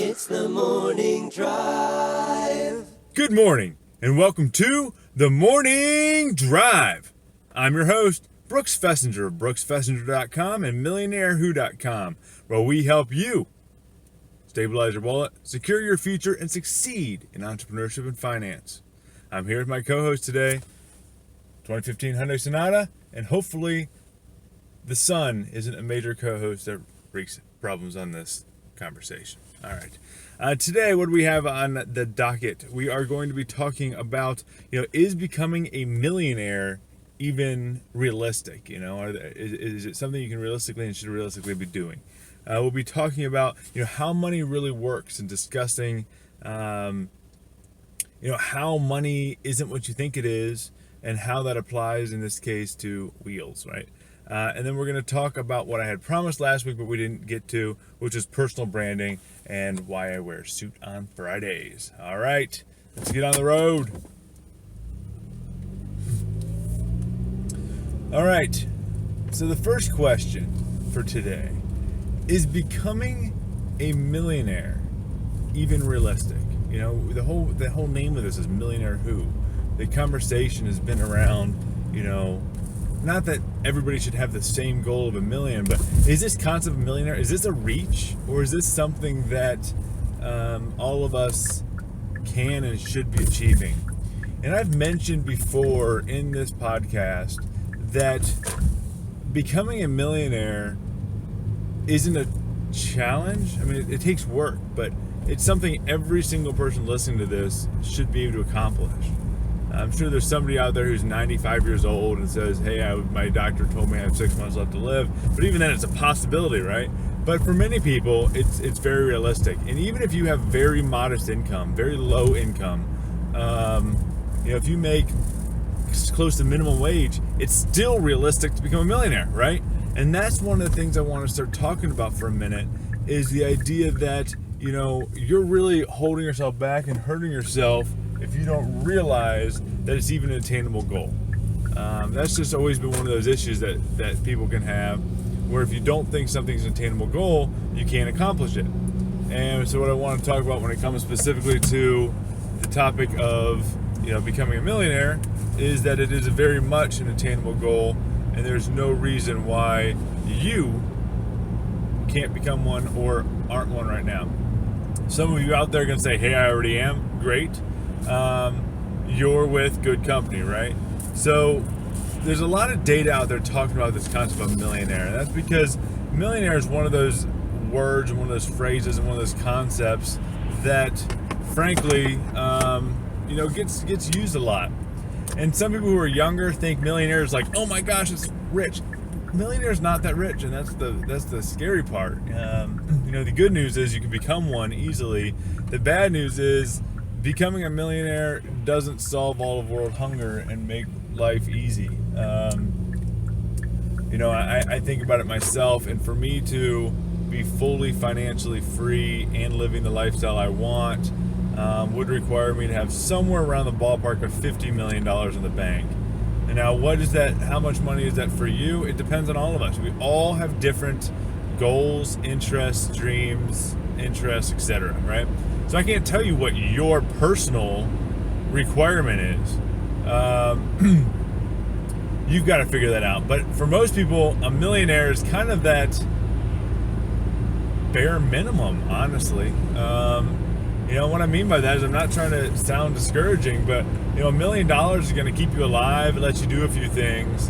It's the morning drive. Good morning, and welcome to the Morning Drive. I'm your host, Brooks Fiesinger of BrooksFiesinger.com and MillionaireWho.com, where we help you stabilize your wallet, secure your future, and succeed in entrepreneurship and finance. I'm here with my co-host today, 2015 Hyundai Sonata, and hopefully the sun isn't a major co-host that wreaks problems on this conversation. All right. Today, what do we have on the docket? We are going to be talking about, is becoming a millionaire even realistic? Is it something you can realistically and should realistically be doing? We'll be talking about, how money really works and discussing, how money isn't what you think it is and how that applies in this case to wheels, right? And then we're going to talk about what I had promised last week, but we didn't get to, which is personal branding and why I wear a suit on Fridays. All right, let's get on the road. All right, so the first question for today is becoming a millionaire even realistic? The whole name of this is Millionaire Who. The conversation has been around, not that everybody should have the same goal of $1 million, but is this concept of millionaire, is this a reach, or is this something that all of us can and should be achieving? And I've mentioned before in this podcast that becoming a millionaire isn't a challenge. I mean, it takes work, but it's something every single person listening to this should be able to accomplish. I'm sure there's somebody out there who's 95 years old and says, hey, my doctor told me I have 6 months left to live. But even then, it's a possibility, right? But for many people, it's very realistic. And even if you have very modest income, very low income, if you make close to minimum wage, it's still realistic to become a millionaire, right? And that's one of the things I want to start talking about for a minute, is the idea that, you're really holding yourself back and hurting yourself if you don't realize that it's even an attainable goal. That's just always been one of those issues that people can have, where if you don't think something's an attainable goal, you can't accomplish it. And so what I want to talk about when it comes specifically to the topic of becoming a millionaire is that it is very much an attainable goal, and there's no reason why you can't become one or aren't one right now. Some of you out there are going to say, hey, I already am. Great. You're with good company, right? So there's a lot of data out there talking about this concept of millionaire. And that's because millionaire is one of those words and one of those phrases and one of those concepts that, frankly, gets used a lot. And some people who are younger think millionaire is like, oh my gosh, it's rich. Millionaire is not that rich, and that's the scary part. The good news is you can become one easily. The bad news is becoming a millionaire doesn't solve all of world hunger and make life easy. I think about it myself, and for me to be fully financially free and living the lifestyle I want would require me to have somewhere around the ballpark of $50 million in the bank. And now, what is that? How much money is that for you? It depends on all of us. We all have different goals, interests, dreams, etc., right? So I can't tell you what your personal requirement is. You've got to figure that out. But for most people, a millionaire is kind of that bare minimum, honestly. What I mean by that is, I'm not trying to sound discouraging, but $1 million is going to keep you alive. It lets you do a few things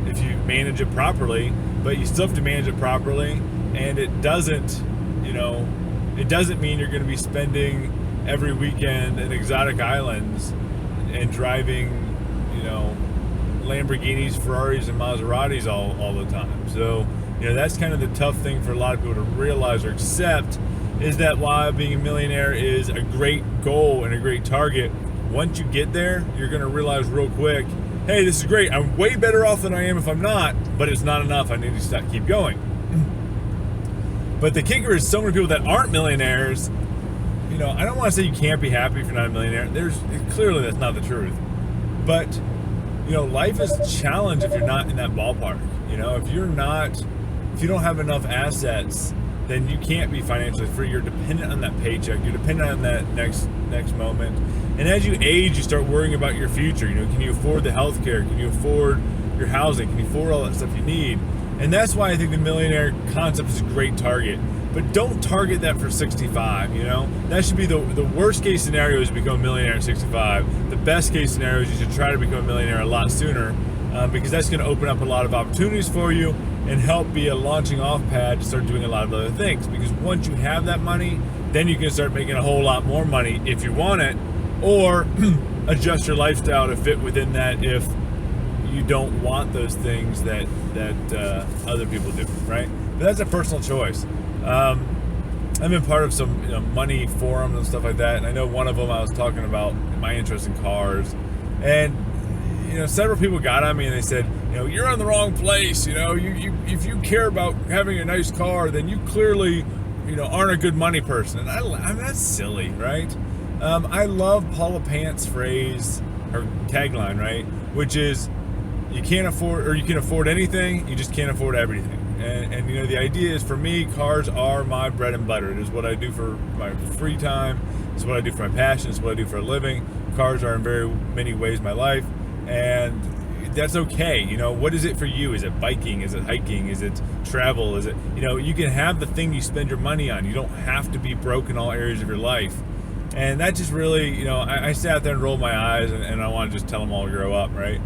if you manage it properly, but you still have to manage it properly, and it doesn't mean you're going to be spending every weekend in exotic islands and driving, Lamborghinis, Ferraris, and Maseratis all the time. So, that's kind of the tough thing for a lot of people to realize or accept, is that while being a millionaire is a great goal and a great target, once you get there, you're going to realize real quick, hey, this is great. I'm way better off than I am if I'm not, but it's not enough. I need to keep going. But the kicker is, so many people that aren't millionaires, I don't want to say you can't be happy if you're not a millionaire. Clearly that's not the truth. But, life is a challenge if you're not in that ballpark. If you don't have enough assets then you can't be financially free. You're dependent on that paycheck. You're dependent on that next moment. And as you age, you start worrying about your future. Can you afford the health care? Can you afford your housing? Can you afford all that stuff you need? And that's why I think the millionaire concept is a great target. But don't target that for 65, That should be the worst case scenario is to become a millionaire at 65. The best case scenario is you should try to become a millionaire a lot sooner, because that's going to open up a lot of opportunities for you and help be a launching off pad to start doing a lot of other things. Because once you have that money, then you can start making a whole lot more money if you want it, or adjust your lifestyle to fit within that if you don't want those things that other people do, right? But that's a personal choice. I've been part of some money forums and stuff like that, and I know one of them I was talking about my interest in cars, and several people got on me and they said, you're in the wrong place. If you care about having a nice car, then you clearly aren't a good money person. And I'm not silly, right? I love Paula Pant's phrase or tagline, right, which is you can afford anything, you just can't afford everything. And the idea is, for me, cars are my bread and butter. It is what I do for my free time. It's what I do for my passion. It's what I do for a living. Cars are in very many ways my life, and that's okay. What is it for you? Is it biking? Is it hiking? Is it travel? Is it, you can have the thing you spend your money on. You don't have to be broke in all areas of your life. And that just really, I sat there and rolled my eyes, and I want to just tell them all to grow up, right?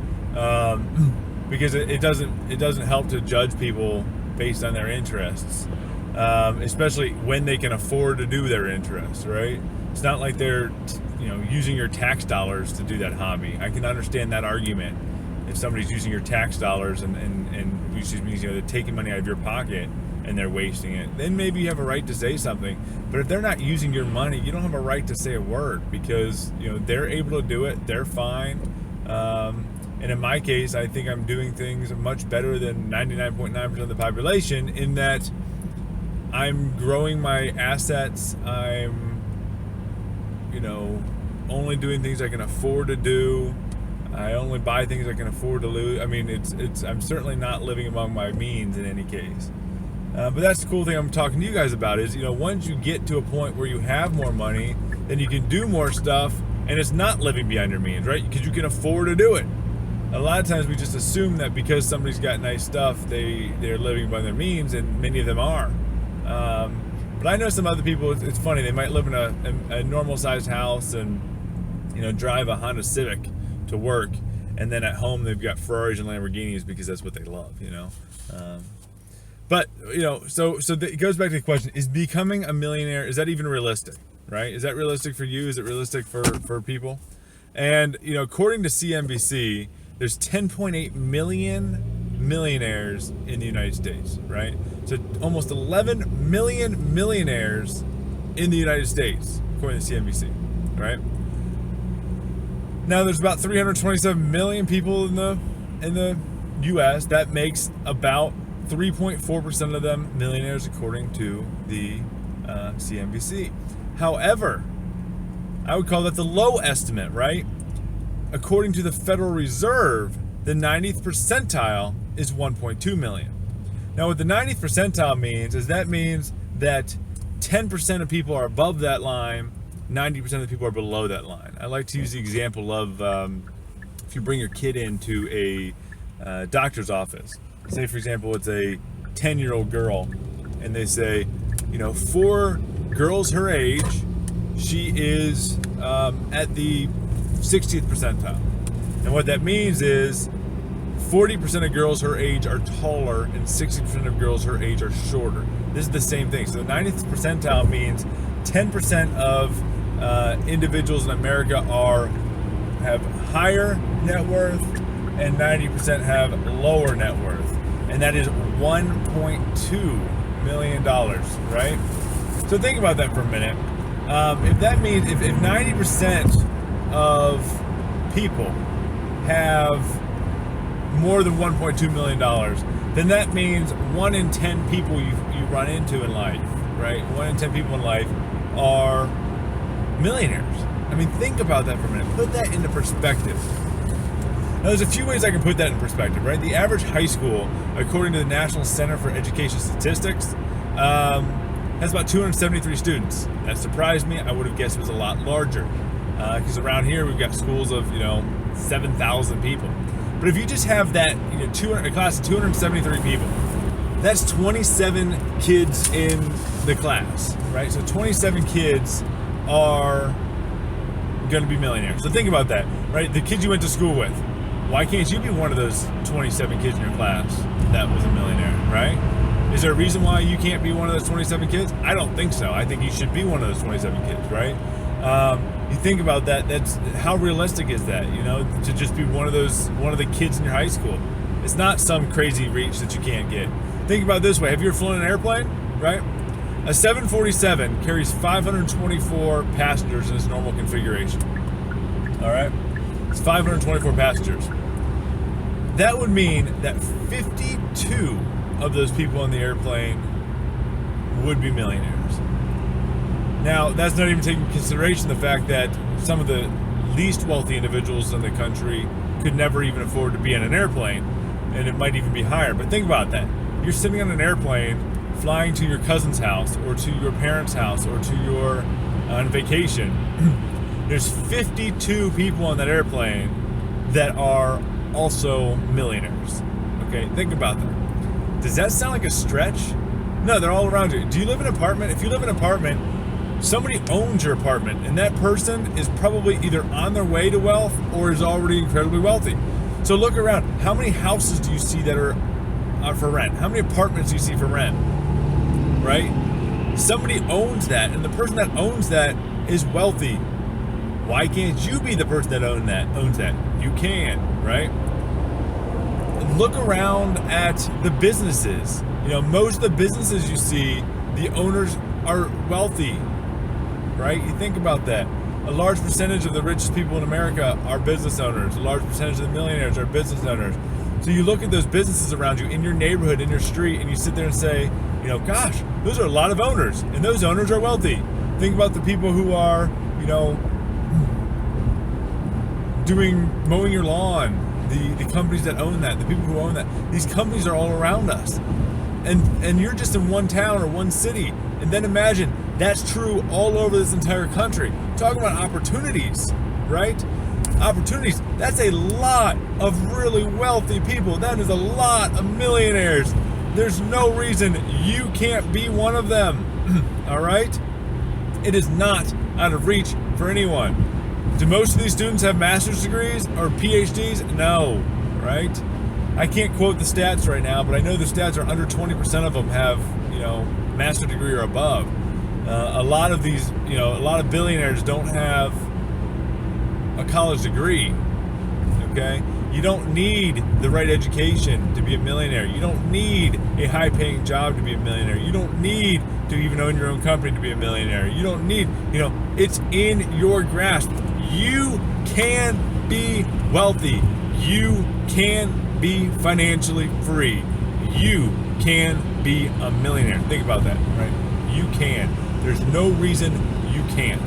Because it doesn't help to judge people based on their interests, especially when they can afford to do their interests, right? It's not like they're using your tax dollars to do that hobby. I can understand that argument. If somebody's using your tax dollars and which means they're taking money out of your pocket and they're wasting it, then maybe you have a right to say something. But if they're not using your money, you don't have a right to say a word, because they're able to do it. They're fine. And in my case, I think I'm doing things much better than 99.9% of the population, in that I'm growing my assets. I'm, only doing things I can afford to do. I only buy things I can afford to lose. I mean, I'm certainly not living among my means in any case. But that's the cool thing I'm talking to you guys about is, once you get to a point where you have more money, then you can do more stuff, and it's not living beyond your means, right? Because you can afford to do it. A lot of times we just assume that because somebody's got nice stuff, they're living by their means, and many of them are. But I know some other people, it's funny, they might live in a normal-sized house and, drive a Honda Civic to work, and then at home they've got Ferraris and Lamborghinis because that's what they love, But, so it goes back to the question, is becoming a millionaire, is that even realistic, right? Is that realistic for you? Is it realistic for people? And, according to CNBC, there's 10.8 million millionaires in the United States, right? So almost 11 million millionaires in the United States, according to CNBC, right? Now there's about 327 million people in the U.S. That makes about 3.4% of them millionaires, according to the CNBC. However, I would call that the low estimate, right? According to the Federal Reserve, the 90th percentile is 1.2 million. Now, what the 90th percentile means is that 10% of people are above that line, 90% of the people are below that line. I like to use the example of if you bring your kid into a doctor's office. Say, for example, it's a 10-year-old girl, and they say, for girls her age, she is at the 60th percentile. And what that means is 40% of girls her age are taller and 60% of girls her age are shorter. This is the same thing. So the 90th percentile means 10% of individuals in America have higher net worth and 90% have lower net worth. And that is $1.2 million, right? So think about that for a minute. If that means if 90% of people have more than $1.2 million, then that means 1 in 10 people you run into in life, right? 1 in 10 people in life are millionaires. I mean, think about that for a minute. Put that into perspective. Now, there's a few ways I can put that in perspective, right? The average high school, according to the National Center for Education Statistics, has about 273 students. That surprised me. I would have guessed it was a lot larger. Because around here we've got schools of 7,000 people. But if you just have that a class of 273 people, that's 27 kids in the class, right? So 27 kids are going to be millionaires. So think about that, right? The kids you went to school with. Why can't you be one of those 27 kids in your class that was a millionaire, right? Is there a reason why you can't be one of those 27 kids? I don't think so. I think you should be one of those 27 kids, right? You think about that. That's how realistic is that? To just be one of the kids in your high school. It's not some crazy reach that you can't get. Think about it this way. Have you ever flown an airplane? Right? A 747 carries 524 passengers in its normal configuration. All right? It's 524 passengers. That would mean that 52 of those people on the airplane would be millionaires. Now, that's not even taking into consideration the fact that some of the least wealthy individuals in the country could never even afford to be in an airplane, and it might even be higher. But think about that. You're sitting on an airplane flying to your cousin's house or to your parents' house or to your on vacation. There's 52 people on that airplane that are also millionaires. Okay, think about that. Does that sound like a stretch? No, they're all around you. Do you live in an apartment? If you live in an apartment, somebody owns your apartment, and that person is probably either on their way to wealth or is already incredibly wealthy. So look around. How many houses do you see that are for rent? How many apartments do you see for rent? Right? Somebody owns that, and the person that owns that is wealthy. Why can't you be the person that owns that? You can, right? Look around at the businesses. Most of the businesses you see, the owners are wealthy, right? You think about that. A large percentage of the richest people in America are business owners. A large percentage of the millionaires are business owners. So you look at those businesses around you in your neighborhood, in your street, and you sit there and say, gosh, those are a lot of owners, and those owners are wealthy. Think about the people who are, mowing your lawn, the companies that own that, the people who own that. These companies are all around us. And you're just in one town or one city. And then imagine that's true all over this entire country. Talking about opportunities, right? Opportunities. That's a lot of really wealthy people. That is a lot of millionaires. There's no reason you can't be one of them. All right? It is not out of reach for anyone. Do most of these students have master's degrees or PhDs? No, right? I can't quote the stats right now, but I know the stats are under 20% of them have, master's degree or above. A lot of these, a lot of billionaires don't have a college degree, okay? You don't need the right education to be a millionaire. You don't need a high-paying job to be a millionaire. You don't need to even own your own company to be a millionaire. You don't need, it's in your grasp. You can be wealthy. You can be financially free. You can be a millionaire. Think about that, right? You can. There's no reason you can't.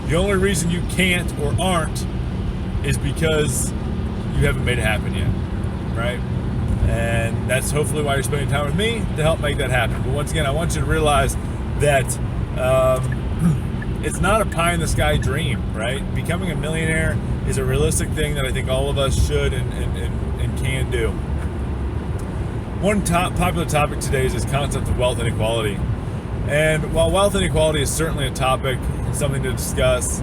The only reason you can't or aren't is because you haven't made it happen yet, right? And that's hopefully why you're spending time with me, to help make that happen. But once again, I want you to realize that it's not a pie-in-the-sky dream, right? Becoming a millionaire is a realistic thing that I think all of us should and can do. One popular topic today is this concept of wealth inequality. And while wealth inequality is certainly a topic and something to discuss,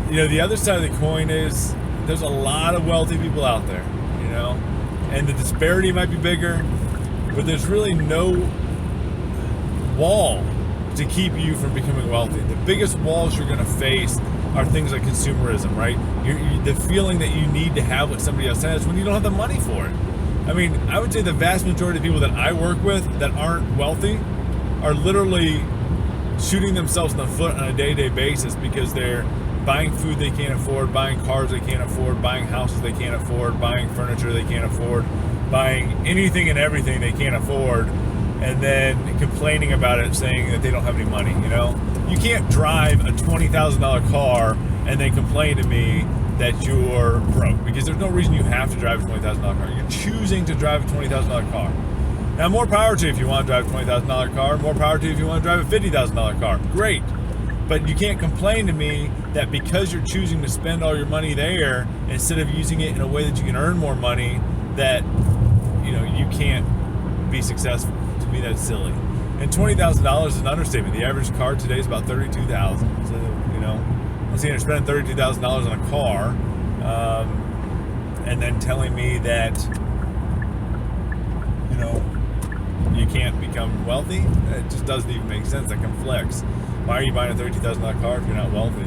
the other side of the coin is there's a lot of wealthy people out there, and the disparity might be bigger, but there's really no wall to keep you from becoming wealthy. The biggest walls you're going to face are things like consumerism, right? The feeling that you need to have what somebody else has when you don't have the money for it. I mean, I would say the vast majority of people that I work with that aren't wealthy are literally shooting themselves in the foot on a day-to-day basis because they're buying food they can't afford, buying cars they can't afford, buying houses they can't afford, buying furniture they can't afford, buying anything and everything they can't afford, and then complaining about it, saying that they don't have any money, You can't drive a $20,000 car and then complain to me that you're broke, because there's no reason you have to drive a $20,000 car. You're choosing to drive a $20,000 car. Now, more power to you if you want to drive a $20,000 car. More power to you if you want to drive a $50,000 car. Great. But you can't complain to me that because you're choosing to spend all your money there instead of using it in a way that you can earn more money, that you can't be successful. To me, that's silly. And $20,000 is an understatement. The average car today is about $32,000. So I'm seeing you're spending $32,000 on a car, and then telling me that you can't become wealthy. It just doesn't even make sense. That conflicts. Why are you buying a $32,000 car if you're not wealthy?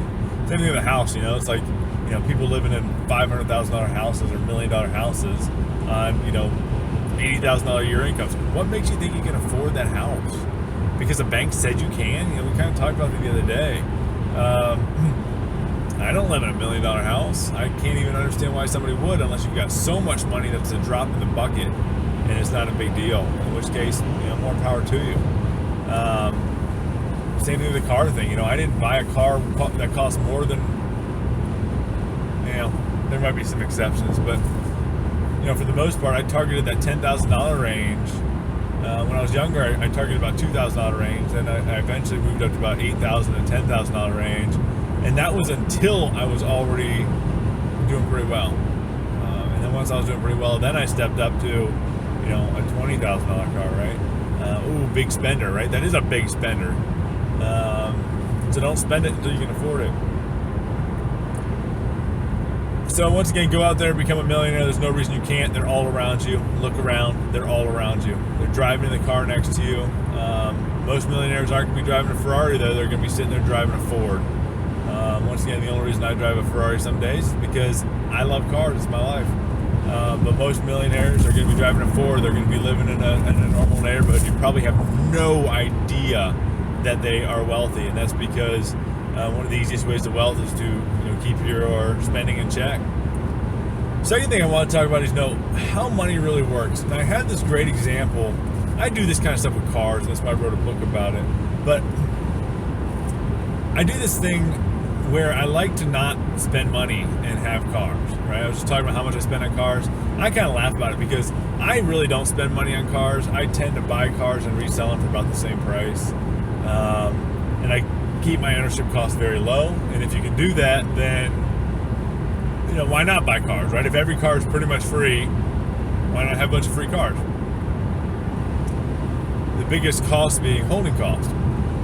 Same thing with a house. It's like people living in $500,000 houses or $1 million houses on $80,000 a year incomes. What makes you think you can afford that house? Because the bank said you can. We kind of talked about it the other day. I don't live in a $1 million house. I can't even understand why somebody would, unless you've got so much money that's a drop in the bucket and it's not a big deal. In which case, more power to you. Same thing with the car thing. I didn't buy a car that cost more than. There might be some exceptions, but for the most part, I targeted that $10,000 range. When I was younger, I targeted about $2,000 range. Then I eventually moved up to about $8,000 and $10,000 range, and that was until I was already doing pretty well. And then once I was doing pretty well, then I stepped up to a $20,000 car, right? Big spender, right? That is a big spender. So don't spend it until you can afford it. So once again, go out there, become a millionaire. There's no reason you can't. They're all around you. Look around. They're all around you. They're driving in the car next to you. Most millionaires aren't going to be driving a Ferrari, though. They're going to be sitting there driving a Ford. Once again, the only reason I drive a Ferrari some days is because I love cars. It's my life. But most millionaires are going to be driving a Ford. They're going to be living in a normal neighborhood. You probably have no idea that they are wealthy, and that's because one of the easiest ways to wealth is to keep your spending in check. Second thing I want to talk about is how money really works. And I had this great example. I do this kind of stuff with cars, and that's why I wrote a book about it. But I do this thing where I like to not spend money and have cars, right? I was just talking about how much I spend on cars. I kind of laugh about it because I really don't spend money on cars. I tend to buy cars and resell them for about the same price. And I keep my ownership costs very low. And if you can do that, then why not buy cars, right? If every car is pretty much free, why not have a bunch of free cars? The biggest cost being holding cost.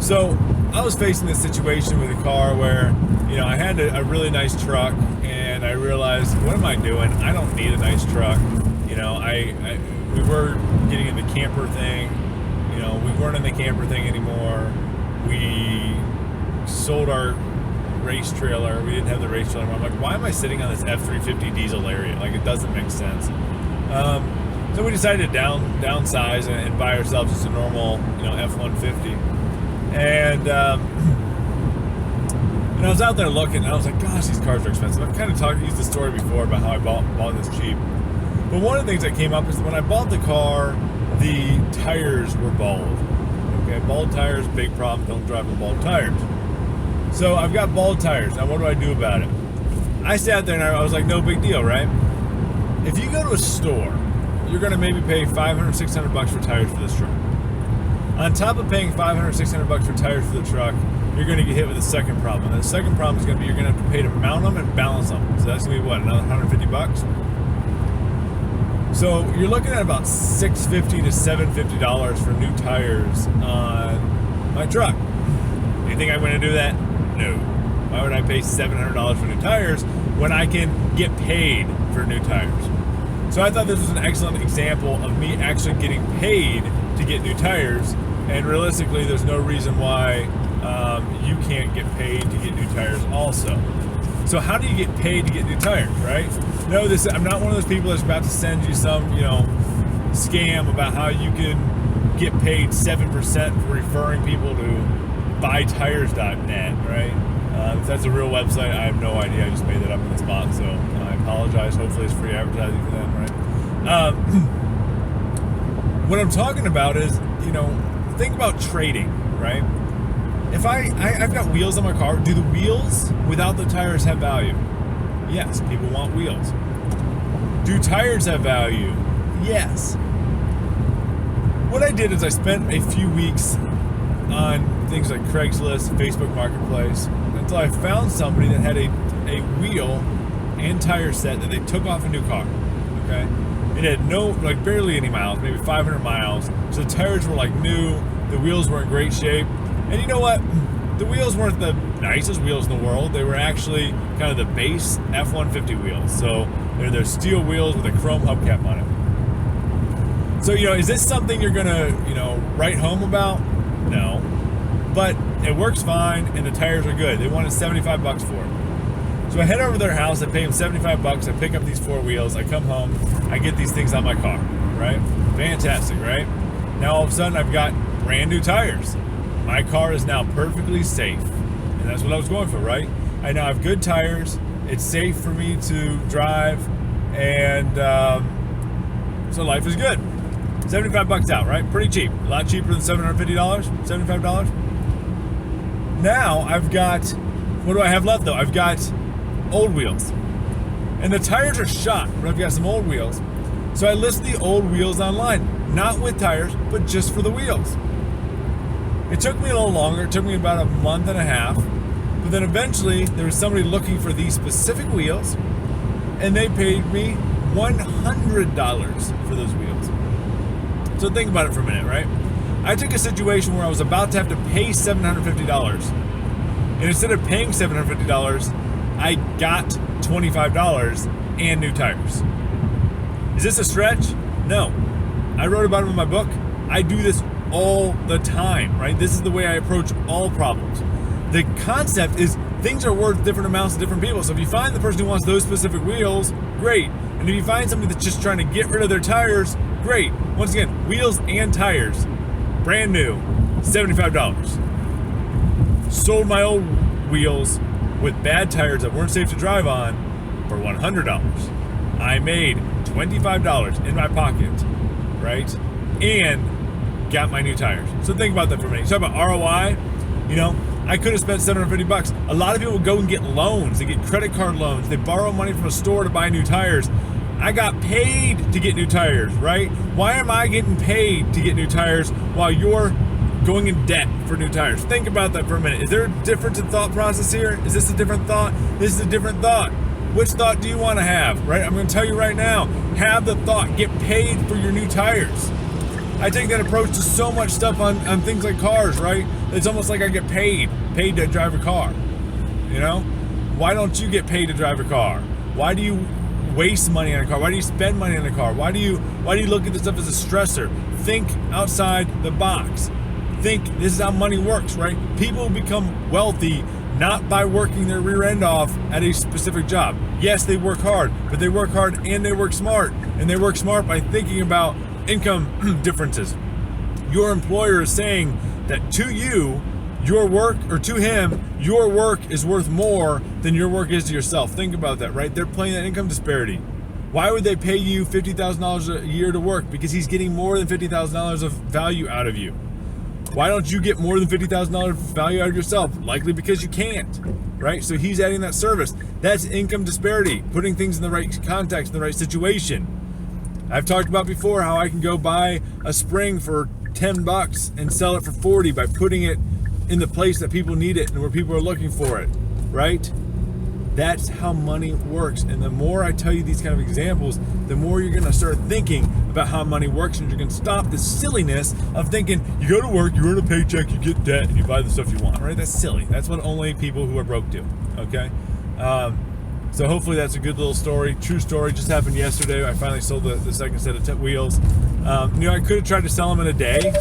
So I was facing this situation with a car where I had a really nice truck, and I realized, what am I doing? I don't need a nice truck. We were getting in the camper thing. We weren't in the camper thing anymore. We sold our race trailer. We didn't have the race trailer. I'm like, why am I sitting on this F-350 diesel Lariat? Like, it doesn't make sense. So we decided to downsize and buy ourselves just a normal, F-150. And I was out there looking, and I was like, gosh, these cars are expensive. I've kind of used the story before about how I bought this cheap. But one of the things that came up is when I bought the car, the tires were bald. Okay, bald tires, big problem. Don't drive with bald tires. So I've got bald tires. Now what do I do about it? I sat there and I was like, no big deal, right? If you go to a store, you're going to maybe pay $500, $600 for tires for this truck. On top of paying $500, $600 for tires for the truck, you're going to get hit with a second problem. And the second problem is going to be you're going to have to pay to mount them and balance them. So that's going to be what, another $150? So you're looking at about $650 to $750 for new tires on my truck. Do you think I'm going to do that? No. Why would I pay $700 for new tires when I can get paid for new tires? So I thought this was an excellent example of me actually getting paid to get new tires, and realistically there's no reason why you can't get paid to get new tires also. So how do you get paid to get new tires, right? No, I'm not one of those people that's about to send you some, scam about how you can get paid 7% for referring people to buytires.net, right? If that's a real website, I have no idea. I just made that up on the spot, so I apologize. Hopefully it's free advertising for them, right? What I'm talking about is, think about trading, right? If I've got wheels on my car, do the wheels without the tires have value? Yes, people want wheels. Do tires have value? Yes. what I did is I spent a few weeks on things like Craigslist, Facebook Marketplace, until I found somebody that had a wheel and tire set that they took off a new car. Okay, it had barely any miles, maybe 500 miles. So the tires were like new, the wheels were in great shape, and you know what? The wheels weren't the nicest wheels in the world. They were actually kind of the base F-150 wheels. So they're steel wheels with a chrome hubcap on it. So, is this something you're gonna, write home about? No. But it works fine, and the tires are good. They wanted $75 for it. So I head over to their house, I pay them $75, I pick up these 4 wheels, I come home, I get these things on my car, right? Fantastic, right? Now all of a sudden I've got brand new tires. My car is now perfectly safe. And that's what I was going for, right? I now have good tires, it's safe for me to drive, and so life is good. $75 out, right? Pretty cheap. A lot cheaper than $750, $75. Now I've got, what do I have left though? I've got old wheels. And the tires are shot, but I've got some old wheels. So I list the old wheels online, not with tires, but just for the wheels. It took me a little longer. It took me about a month and a half. But then eventually there was somebody looking for these specific wheels, and they paid me $100 for those wheels. So think about it for a minute, right? I took a situation where I was about to have to pay $750, and instead of paying $750, I got $25 and new tires. Is this a stretch? No. I wrote about it in my book. I do this all the time, right? This is the way I approach all problems. The concept is things are worth different amounts to different people. So if you find the person who wants those specific wheels, great. And if you find somebody that's just trying to get rid of their tires, great. Once again, wheels and tires, brand new, $75. Sold my old wheels with bad tires that weren't safe to drive on for $100. I made $25 in my pocket, right? And got my new tires. So think about that for a minute. You talk about ROI, I could have spent $750. A lot of people go and get loans. They get credit card loans. They borrow money from a store to buy new tires. I got paid to get new tires, right? Why am I getting paid to get new tires while you're going in debt for new tires? Think about that for a minute. Is there a difference in thought process here? Is this a different thought? This is a different thought. Which thought do you want to have, right? I'm going to tell you right now, have the thought, get paid for your new tires. I take that approach to so much stuff on things like cars, right? It's almost like I get paid to drive a car, Why don't you get paid to drive a car? Why do you waste money on a car? Why do you spend money on a car? Why do you look at this stuff as a stressor? Think outside the box. Think this is how money works, right? People become wealthy not by working their rear end off at a specific job. Yes, they work hard, but they work hard and they work smart. And they work smart by thinking about income differences. Your employer is saying that to you, your work, or to him, your work is worth more than your work is to yourself. Think about that, right? They're playing that income disparity. Why would they pay you $50,000 a year to work? Because he's getting more than $50,000 of value out of you. Why don't you get more than $50,000 value out of yourself? Likely because you can't, right? So he's adding that service. That's income disparity, putting things in the right context, in the right situation. I've talked about before how I can go buy a spring for $10 and sell it for $40 by putting it in the place that people need it and where people are looking for it, right? That's how money works. And the more I tell you these kind of examples, the more you're going to start thinking about how money works, and you're going to stop the silliness of thinking you go to work, you earn a paycheck, you get debt, and you buy the stuff you want, right? That's silly. That's what only people who are broke do, okay? So hopefully that's a good little story. True story, just happened yesterday. I finally sold the second set of wheels. I could have tried to sell them in a day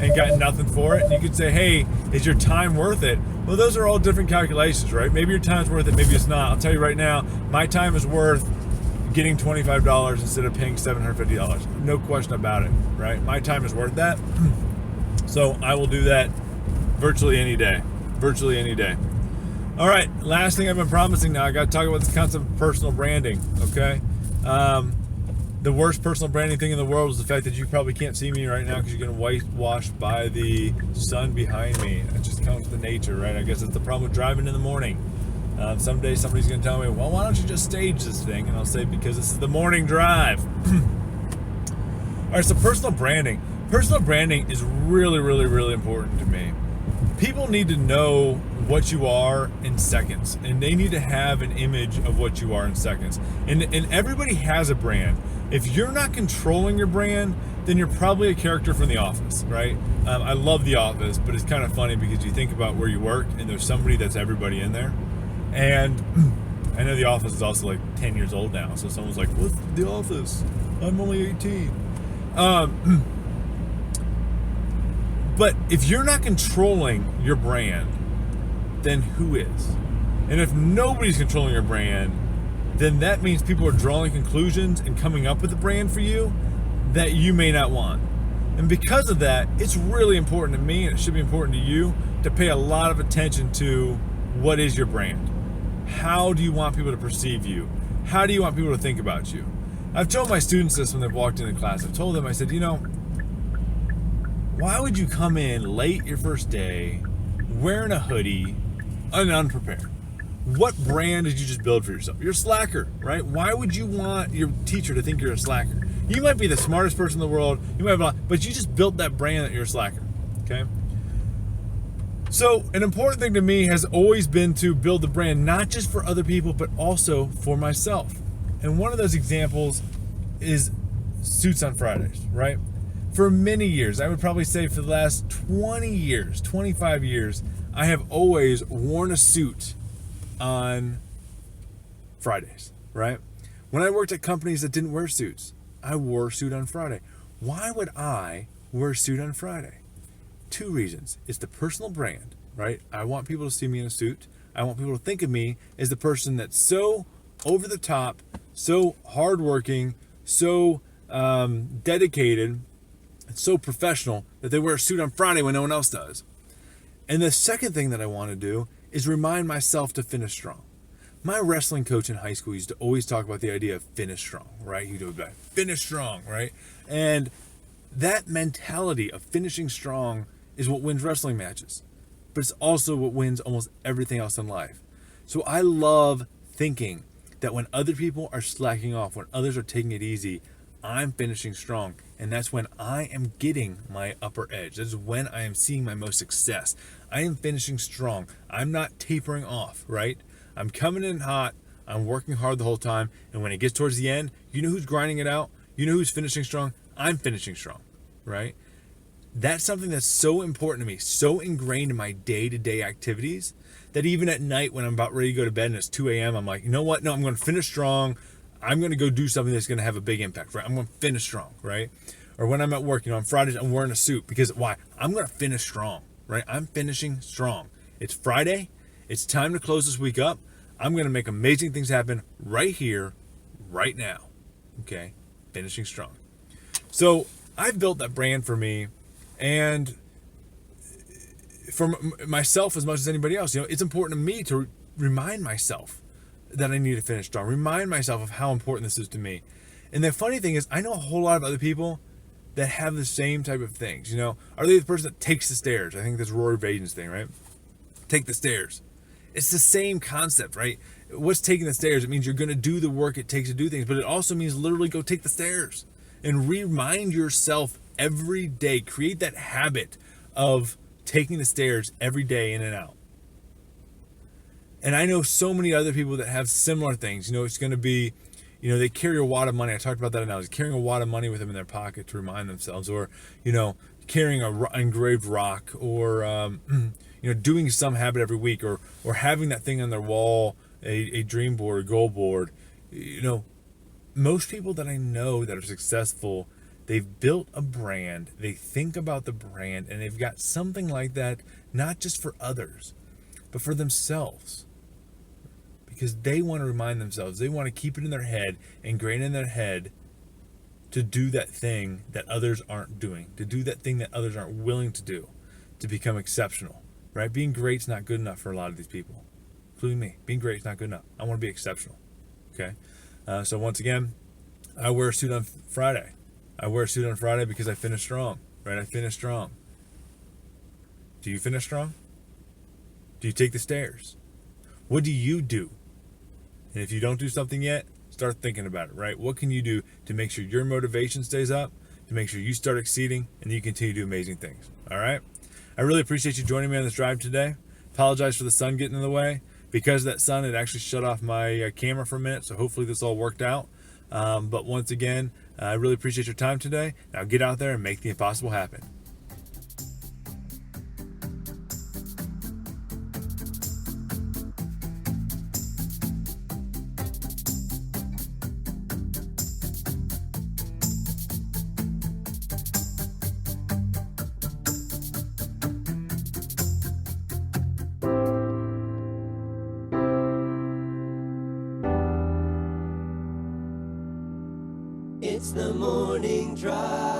and gotten nothing for it. And you could say, hey, is your time worth it? Well, those are all different calculations, right? Maybe your time's worth it, maybe it's not. I'll tell you right now, my time is worth getting $25 instead of paying $750. No question about it, right? My time is worth that. So I will do that virtually any day. Virtually any day. All right, last thing I've been promising now, I got to talk about this concept of personal branding, okay? The worst personal branding thing in the world is the fact that you probably can't see me right now because you're getting whitewashed by the sun behind me. It just comes with the nature, right? I guess it's the problem with driving in the morning. Someday somebody's going to tell me, well, why don't you just stage this thing? And I'll say, because this is the morning drive. All right, so personal branding. Personal branding is really, really, really important to me. People need to know what you are in seconds, and they need to have an image of what you are in seconds. And everybody has a brand. If you're not controlling your brand, then you're probably a character from The Office, right? I love The Office, but it's kind of funny because you think about where you work, and there's somebody that's everybody in there. And I know The Office is also like 10 years old now, so someone's like, what's The Office? I'm only 18. But if you're not controlling your brand, then who is? And if nobody's controlling your brand, then that means people are drawing conclusions and coming up with a brand for you that you may not want. And because of that, it's really important to me, and it should be important to you, to pay a lot of attention to what is your brand. How do you want people to perceive you? How do you want people to think about you? I've told my students this when they've walked into class. I've told them, I said, why would you come in late your first day, wearing a hoodie, and unprepared? What brand did you just build for yourself? You're a slacker, right? Why would you want your teacher to think you're a slacker? You might be the smartest person in the world, but you just built that brand that you're a slacker, okay? So an important thing to me has always been to build the brand, not just for other people, but also for myself. And one of those examples is Suits on Fridays, right? For many years, I would probably say for the last 20 years, 25 years, I have always worn a suit on Fridays, right? When I worked at companies that didn't wear suits, I wore a suit on Friday. Why would I wear a suit on Friday? Two reasons. It's the personal brand, right? I want people to see me in a suit. I want people to think of me as the person that's so over the top, so hardworking, so dedicated, so professional that they wear a suit on Friday when no one else does. And the second thing that I want to do is remind myself to finish strong. My wrestling coach in high school used to always talk about the idea of finish strong, right? He'd be like, finish strong, right? And that mentality of finishing strong is what wins wrestling matches, but it's also what wins almost everything else in life. So I love thinking that when other people are slacking off, when others are taking it easy, I'm finishing strong. And that's when I am getting my upper edge. That is when I am seeing my most success. I am finishing strong. I'm not tapering off, right? I'm coming in hot. I'm working hard the whole time. And when it gets towards the end, you know who's grinding it out? You know who's finishing strong? I'm finishing strong, right? That's something that's so important to me, so ingrained in my day-to-day activities, that even at night when I'm about ready to go to bed and it's 2 a.m., I'm like, you know what? No, I'm going to finish strong. I'm going to go do something that's going to have a big impact, right? I'm going to finish strong, right? Or when I'm at work, on Fridays, I'm wearing a suit because why? I'm going to finish strong, right? I'm finishing strong. It's Friday. It's time to close this week up. I'm going to make amazing things happen right here, right now. Okay? Finishing strong. So I've built that brand for me and for myself as much as anybody else. It's important to me to remind myself that I need to finish strong. Remind myself of how important this is to me. And the funny thing is, I know a whole lot of other people that have the same type of things. Are they the person that takes the stairs? I think that's Rory Vaden's thing, right? Take the stairs. It's the same concept, right? What's taking the stairs? It means you're going to do the work it takes to do things, but it also means literally go take the stairs and remind yourself every day. Create that habit of taking the stairs every day in and out. And I know so many other people that have similar things. It's going to be, they carry a wad of money. I talked about that now. Is carrying a wad of money with them in their pocket to remind themselves, or, carrying a engraved rock, or, doing some habit every week, or having that thing on their wall, a dream board, a goal board. Most people that I know that are successful, they've built a brand, they think about the brand, and they've got something like that, not just for others, but for themselves. Because they want to remind themselves, they want to keep it in their head, ingrained in their head, to do that thing that others aren't doing, to do that thing that others aren't willing to do, to become exceptional, right? Being great is not good enough for a lot of these people, including me. Being great is not good enough. I want to be exceptional, okay? So once again, I wear a suit on Friday. I wear a suit on Friday because I finish strong, right? I finish strong. Do you finish strong? Do you take the stairs? What do you do? And if you don't do something yet, start thinking about it, right? What can you do to make sure your motivation stays up, to make sure you start exceeding and you continue to do amazing things. All right? I really appreciate you joining me on this drive today. Apologize for the sun getting in the way. Because of that sun, it actually shut off my camera for a minute, so hopefully this all worked out. But once again, I really appreciate your time today. Now get out there and make the impossible happen. It's the morning drive.